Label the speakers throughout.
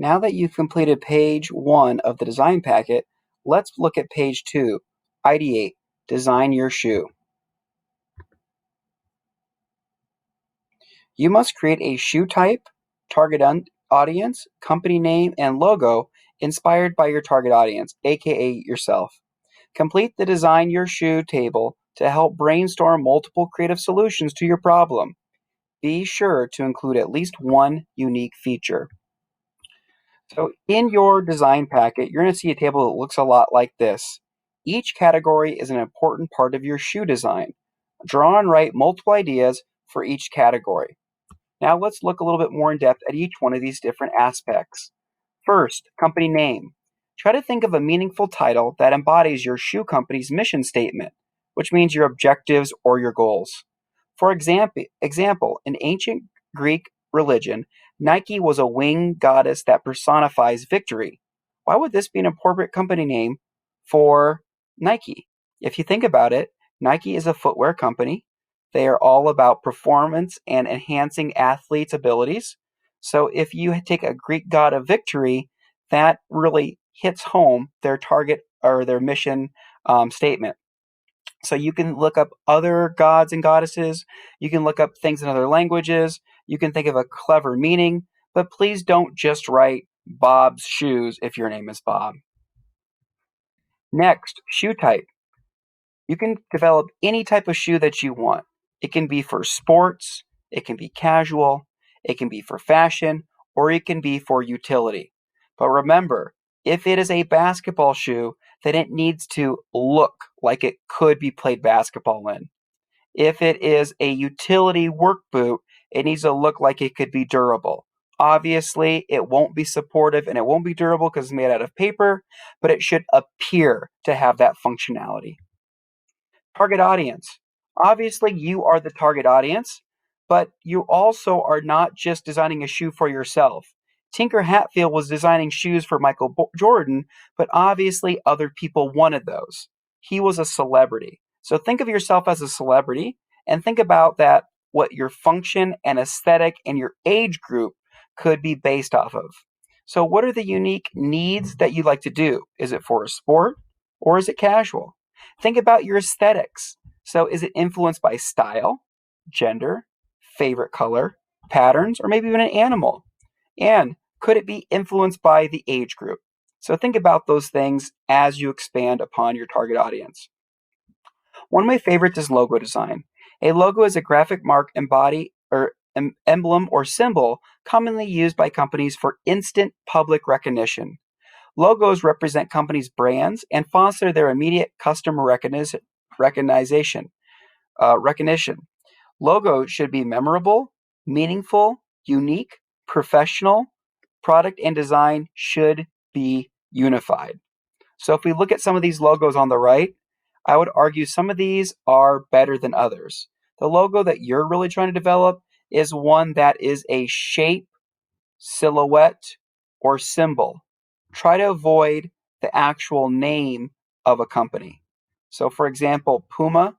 Speaker 1: Now that you've completed page 1 of the design packet, let's look at page 2, Ideate, Design Your Shoe. You must create a shoe type, target audience, company name, and logo inspired by your target audience, aka yourself. Complete the Design Your Shoe table to help brainstorm multiple creative solutions to your problem. Be sure to include at least one unique feature. So in your design packet, you're going to see a table that looks a lot like this. Each category is an important part of your shoe design. Draw and write multiple ideas for each category. Now let's look a little bit more in depth at each one of these different aspects. First, company name. Try to think of a meaningful title that embodies your shoe company's mission statement, which means your objectives or your goals. For example, in ancient Greek religion, Nike was a winged goddess that personifies victory. Why would this be an appropriate company name for Nike? If you think about it, Nike is a footwear company. They are all about performance and enhancing athletes' abilities. So if you take a Greek god of victory, that really hits home their target or their mission statement. So you can look up other gods and goddesses. You can look up things in other languages. You can think of a clever meaning, but please don't just write Bob's shoes if your name is Bob. Next, shoe type. You can develop any type of shoe that you want. It can be for sports, it can be casual, it can be for fashion, or it can be for utility. But remember, if it is a basketball shoe, then it needs to look like it could be played basketball in. If it is a utility work boot, it needs to look like it could be durable. Obviously, it won't be supportive and it won't be durable because it's made out of paper, but it should appear to have that functionality. Target audience. Obviously, you are the target audience, but you also are not just designing a shoe for yourself. Tinker Hatfield was designing shoes for Michael Jordan, but obviously other people wanted those. He was a celebrity. So think of yourself as a celebrity and think about that what your function and aesthetic and your age group could be based off of. So what are the unique needs that you'd like to do? Is it for a sport or is it casual? Think about your aesthetics. So, is it influenced by style, gender, favorite color, patterns, or maybe even an animal? And could it be influenced by the age group? So, think about those things as you expand upon your target audience. One of my favorites is logo design. A logo is a graphic mark, embody, or emblem or symbol commonly used by companies for instant public recognition. Logos represent companies' brands and foster their immediate customer recognition. Recognition. Logos should be memorable, meaningful, unique, professional. Product and design should be unified. So if we look at some of these logos on the right, I would argue some of these are better than others. The logo that you're really trying to develop is one that is a shape, silhouette, or symbol. Try to avoid the actual name of a company. So, for example, Puma,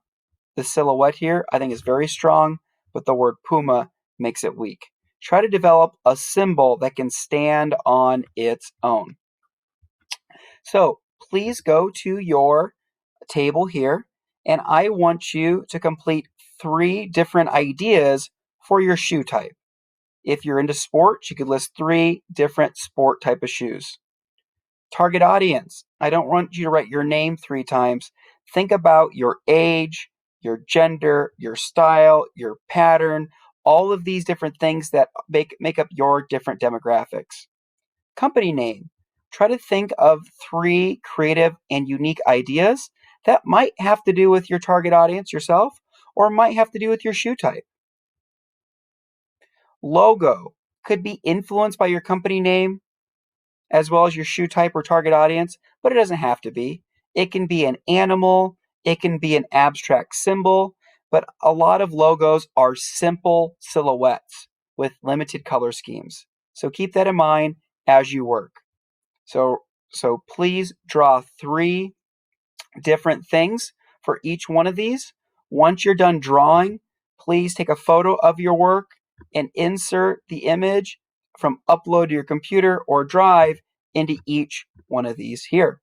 Speaker 1: the silhouette here, I think is very strong, but the word Puma makes it weak. Try to develop a symbol that can stand on its own. So, please go to your table here, and I want you to complete 3 different ideas for your shoe type. If you're into sports, you could list 3 different sport type of shoes. Target audience. I don't want you to write your name 3 times. Think about your age, your gender, your style, your pattern, all of these different things that make up your different demographics. Company name. Try to think of 3 creative and unique ideas that might have to do with your target audience yourself or might have to do with your shoe type. Logo could be influenced by your company name as well as your shoe type or target audience, but it doesn't have to be. It can be an animal, it can be an abstract symbol, but a lot of logos are simple silhouettes with limited color schemes. So keep that in mind as you work. So please draw 3 different things for each one of these. Once you're done drawing, please take a photo of your work and insert the image from upload to your computer or drive into each one of these here.